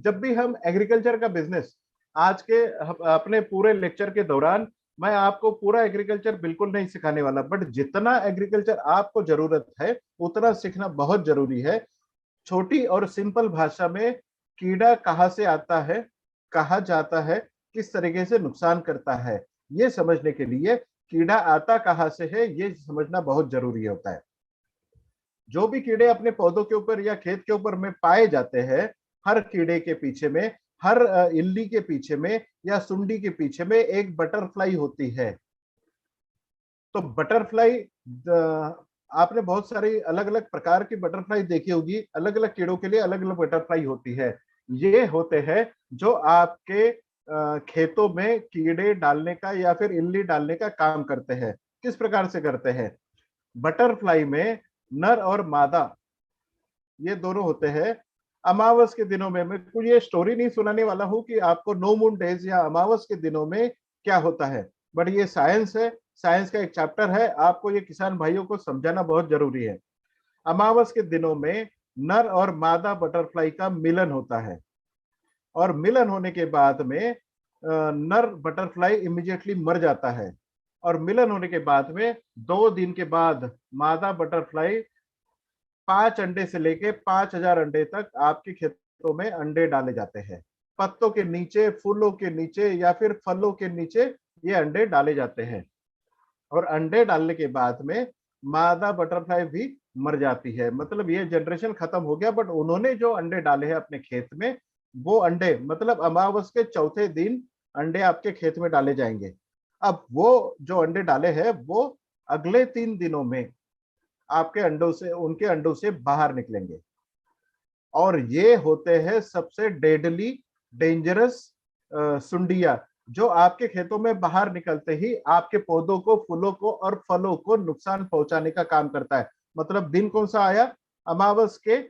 जब भी हम एग्रीकल्चर का बिजनेस, आज के अपने पूरे लेक्चर के दौरान मैं आपको पूरा एग्रीकल्चर बिल्कुल नहीं सिखाने वाला, बट जितना एग्रीकल्चर आपको जरूरत है उतना सीखना बहुत जरूरी है। छोटी और सिंपल भाषा में कीड़ा कहाँ से आता है, कहाँ जाता है, किस तरीके से नुकसान करता है, ये समझने के लिए कीड़ा आता कहाँ से है ये समझना बहुत जरूरी होता है। जो भी कीड़े अपने पौधों के ऊपर या खेत के ऊपर में पाए जाते हैं, हर कीड़े के पीछे में, हर इल्ली के पीछे में या सुंडी के पीछे में एक बटरफ्लाई होती है। तो बटरफ्लाई, आपने बहुत सारी अलग अलग प्रकार की बटरफ्लाई देखी होगी, अलग अलग कीड़ों के लिए अलग अलग बटरफ्लाई होती है। ये होते हैं जो आपके खेतों में कीड़े डालने का या फिर इल्ली डालने का काम करते हैं। किस प्रकार से करते हैं? बटरफ्लाई में नर और मादा ये दोनों होते हैं। अमावस के दिनों में, मैं कुछ ये स्टोरी नहीं सुनाने वाला हूं कि आपको नो मून डेज या अमावस के दिनों में क्या होता है, बट ये साइंस है, साइंस का एक चैप्टर है, आपको ये किसान भाइयों को समझाना बहुत जरूरी है। अमावस के दिनों में नर और मादा बटरफ्लाई का मिलन होता है, और मिलन होने के बाद में नर बटरफ्लाई इमीडिएटली मर जाता है, और मिलन होने के बाद में 2 दिन के बाद मादा बटरफ्लाई 5 अंडे से लेके 5,000 अंडे तक आपके खेतों में अंडे डाले जाते हैं। पत्तों के नीचे, फूलों के नीचे या फिर फलों के नीचे ये अंडे डाले जाते हैं, और अंडे डालने के बाद में मादा बटरफ्लाई भी मर जाती है। मतलब ये जनरेशन खत्म हो गया, बट उन्होंने जो अंडे डाले हैं अपने खेत में, वो अंडे मतलब अमावस के चौथे दिन अंडे आपके खेत में डाले जाएंगे। अब वो जो अंडे डाले हैं वो अगले 3 दिनों में आपके अंडों से, उनके अंडों से बाहर निकलेंगे, और ये होते हैं सबसे डेडली डेंजरस सुंडिया, जो आपके खेतों में बाहर निकलते ही आपके पौधों को, फूलों को और फलों को नुकसान पहुंचाने का काम करता है। मतलब दिन कौन सा आया? अमावस के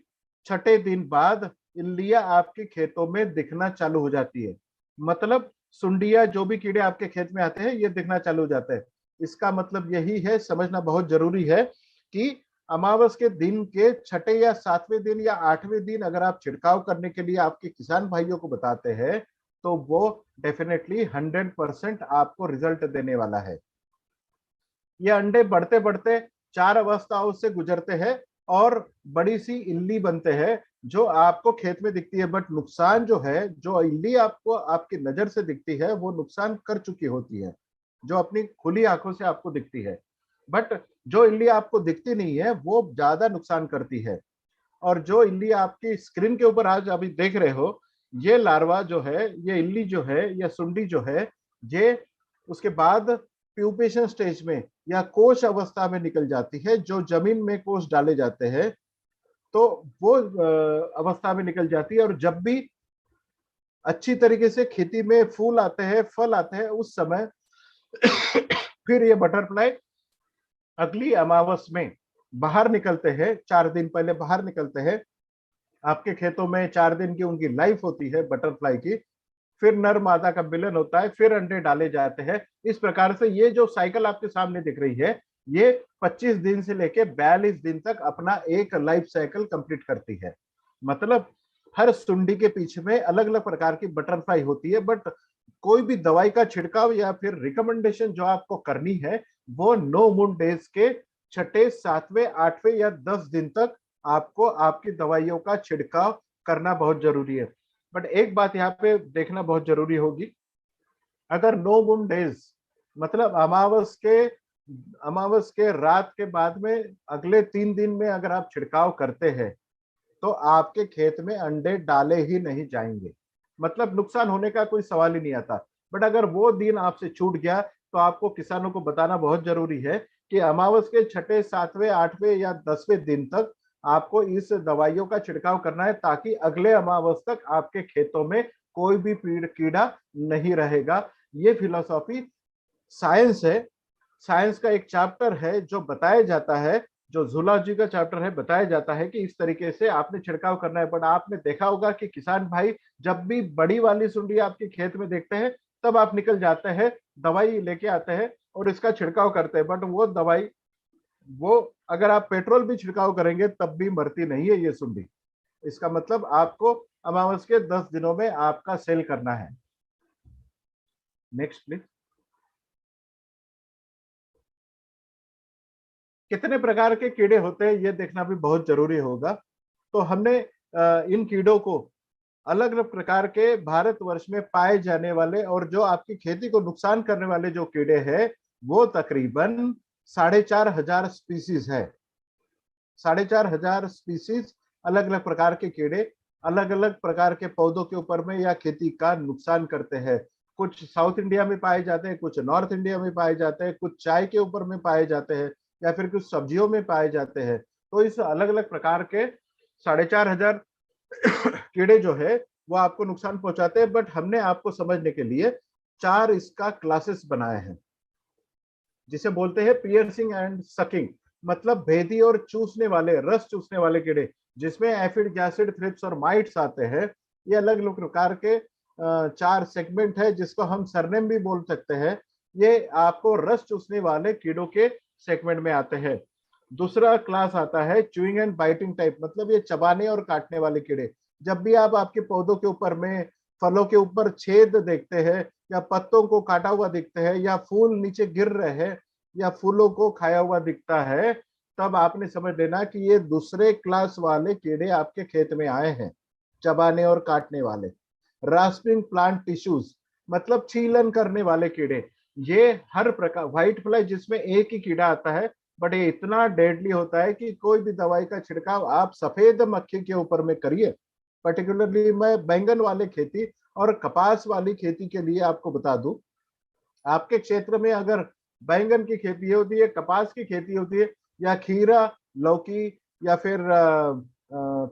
छठे दिन बाद इल्लियां आपके खेतों में दिखना चालू हो जाती है। मतलब सुंडिया, जो भी कीड़े आपके खेत में आते हैं, ये दिखना चालू हो जाते हैं। इसका मतलब यही है, समझना बहुत जरूरी है कि अमावस के दिन के छठे या सातवें दिन या आठवें दिन अगर आप छिड़काव करने के लिए आपके किसान भाइयों को बताते हैं, तो वो डेफिनेटली 100% आपको रिजल्ट देने वाला है। ये अंडे बढ़ते बढ़ते 4 अवस्थाओं से गुजरते हैं और बड़ी सी इल्ली बनते हैं जो आपको खेत में दिखती है, बट नुकसान जो है, जो इल्ली आपको आपकी नजर से दिखती है, वो नुकसान कर चुकी होती है, जो अपनी खुली आंखों से आपको दिखती है। बट जो इल्ली आपको दिखती नहीं है वो ज्यादा नुकसान करती है। और जो इल्ली आपकी स्क्रीन के ऊपर आज अभी देख रहे हो, ये लार्वा जो है, ये इल्ली जो है या सुंडी जो है, ये उसके बाद प्यूपेशन स्टेज में या कोश अवस्था में निकल जाती है। जो जमीन में कोश डाले जाते हैं तो वो अवस्था में निकल जाती है, और जब भी अच्छी तरीके से खेती में फूल आते हैं, फल आते हैं, उस समय फिर ये बटरफ्लाई अगली अमावस में बाहर निकलते हैं। 4 दिन पहले बाहर निकलते हैं आपके खेतों में। 4 दिन की उनकी लाइफ होती है बटरफ्लाई की। फिर नर मादा का मिलन होता है, फिर अंडे डाले जाते हैं। इस प्रकार से ये जो साइकिल आपके सामने दिख रही है, ये 25 दिन से लेके 42 दिन तक अपना एक लाइफ साइकिल कंप्लीट करती है। मतलब हर सुंडी के पीछे में अलग अलग प्रकार की बटरफ्लाई होती है, बट कोई भी दवाई का छिड़काव या फिर रिकमेंडेशन जो आपको करनी है, वो नो मून डेज के छठे, सातवें, आठवें या 10 दिन तक आपको आपकी दवाइयों का छिड़काव करना बहुत जरूरी है। बट एक बात यहाँ पे देखना बहुत जरूरी होगी, अगर नो मून डेज मतलब अमावस के रात के बाद में अगले 3 दिन में अगर आप छिड़काव करते हैं, तो आपके खेत में अंडे डाले ही नहीं जाएंगे। मतलब नुकसान होने का कोई सवाल ही नहीं आता। बट अगर वो दिन आपसे छूट गया, तो आपको किसानों को बताना बहुत जरूरी है कि अमावस के छठे, सातवें, आठवें या 10वें दिन तक आपको इस दवाइयों का छिड़काव करना है, ताकि अगले अमावस तक आपके खेतों में कोई भी कीड़ा नहीं रहेगा। ये फिलोसॉफी साइंस है। साइंस का एक चैप्टर है जो बताया जाता है, जो जूलॉजी का चैप्टर है, बताया जाता है कि इस तरीके से आपने छिड़काव करना है। बट आपने देखा होगा कि किसान भाई जब भी बड़ी वाली सुंडी आपके खेत में देखते हैं, तब आप निकल जाते हैं, दवाई लेके आते हैं और इसका छिड़काव करते हैं। बट वो दवाई, वो अगर आप पेट्रोल भी छिड़काव करेंगे तब भी मरती नहीं है ये सुंडी। इसका मतलब आपको अमावस के 10 दिनों में आपका सेल करना है। Next please. कितने प्रकार के कीड़े होते हैं ये देखना भी बहुत जरूरी होगा। तो हमने इन कीड़ों को अलग अलग प्रकार के भारतवर्ष में पाए जाने वाले और जो आपकी खेती को नुकसान करने वाले जो कीड़े हैं वो तकरीबन 4,500 स्पीसीज है। 4,500 स्पीसीज अलग अलग प्रकार के कीड़े अलग अलग प्रकार के पौधों के ऊपर में या खेती का नुकसान करते हैं। कुछ साउथ इंडिया में पाए जाते हैं, कुछ नॉर्थ इंडिया में पाए जाते हैं, कुछ चाय के ऊपर में पाए जाते हैं या फिर कुछ सब्जियों में पाए जाते हैं। तो इस अलग अलग प्रकार के 4,500 कीड़े जो है वो आपको नुकसान पहुंचाते हैं। बट हमने आपको समझने के लिए 4 इसका क्लासेस बनाए हैं, जिसे बोलते हैं पियर्सिंग एंड सकिंग, मतलब भेदी और चूसने वाले, रस चूसने वाले कीड़े, जिसमें एफिड, गैसिड, थ्रिप्स और माइट्स आते हैं। ये अलग अलग प्रकार के 4 सेगमेंट है, जिसको हम सरनेम भी बोल सकते हैं। ये आपको रस चूसने वाले कीड़ों के सेगमेंट में आते हैं। दूसरा क्लास आता है च्यूइंग एंड बाइटिंग टाइप, मतलब ये चबाने और काटने वाले कीड़े। जब भी आप आपके पौधों के ऊपर में, फलों के ऊपर छेद देखते हैं या पत्तों को काटा हुआ दिखते हैं या फूल नीचे गिर रहे हैं या फूलों को खाया हुआ दिखता है, तब आपने समझ लेना कि ये दूसरे क्लास वाले कीड़े आपके खेत में आए हैं, चबाने और काटने वाले। रास्पिंग प्लांट टिश्यूज, मतलब छीलन करने वाले कीड़े। ये हर प्रकार, व्हाइट फ्लाई जिसमें एक ही कीड़ा आता है, बट ये इतना डेडली होता है कि कोई भी दवाई का छिड़काव आप सफेद मक्खी के ऊपर में करिए। पर्टिकुलरली मैं बैंगन वाले खेती और कपास वाली खेती के लिए आपको बता दूं, आपके क्षेत्र में अगर बैंगन की खेती होती है, कपास की खेती होती है, या खीरा, लौकी या फिर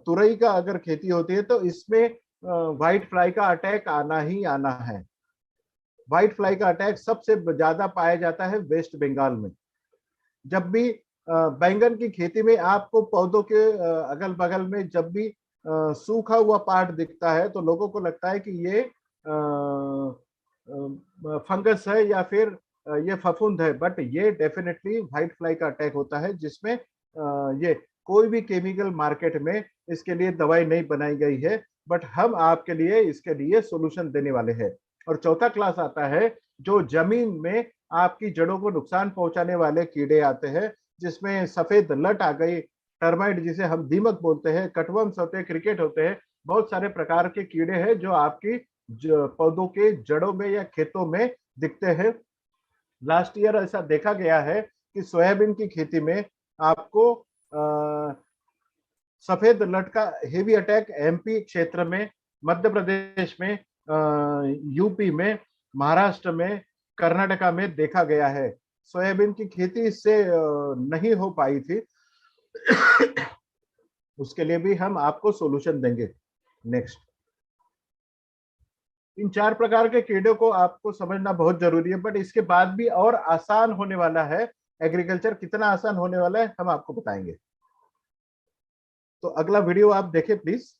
तुरई का अगर खेती होती है, तो इसमें व्हाइट फ्लाई का अटैक आना ही आना है। व्हाइट फ्लाई का अटैक सबसे ज्यादा पाया जाता है वेस्ट बंगाल में। जब भी बैंगन की खेती में आपको पौधों के अगल बगल में जब भी सूखा हुआ पार्ट दिखता है, तो लोगों को लगता है कि ये फंगस है या फिर ये फफूंद है, बट ये डेफिनेटली व्हाइट फ्लाई का अटैक होता है, जिसमें ये कोई भी केमिकल मार्केट में इसके लिए दवाई नहीं बनाई गई है, बट हम आपके लिए इसके लिए सोल्यूशन देने वाले हैं। और चौथा क्लास आता है जो जमीन में आपकी जड़ों को नुकसान पहुंचाने वाले कीड़े आते हैं, जिसमें सफेद लट आ गई, टर्माइट जिसे हम दीमक बोलते हैं, कटवर्म्स होते हैं, क्रिकेट होते हैं, बहुत सारे प्रकार के कीड़े हैं जो आपकी पौधों के जड़ों में या खेतों में दिखते हैं। लास्ट ईयर ऐसा देखा गया है कि सोयाबीन की खेती में आपको सफेद लट का हेवी अटैक एमपी क्षेत्र में, मध्य प्रदेश में, यूपी में, महाराष्ट्र में, कर्नाटका में देखा गया है। सोयाबीन की खेती इससे नहीं हो पाई थी। उसके लिए भी हम आपको सॉल्यूशन देंगे। नेक्स्ट। इन 4 प्रकार के कीड़ों को आपको समझना बहुत जरूरी है, बट इसके बाद भी और आसान होने वाला है एग्रीकल्चर। कितना आसान होने वाला है हम आपको बताएंगे। तो अगला वीडियो आप देखें प्लीज।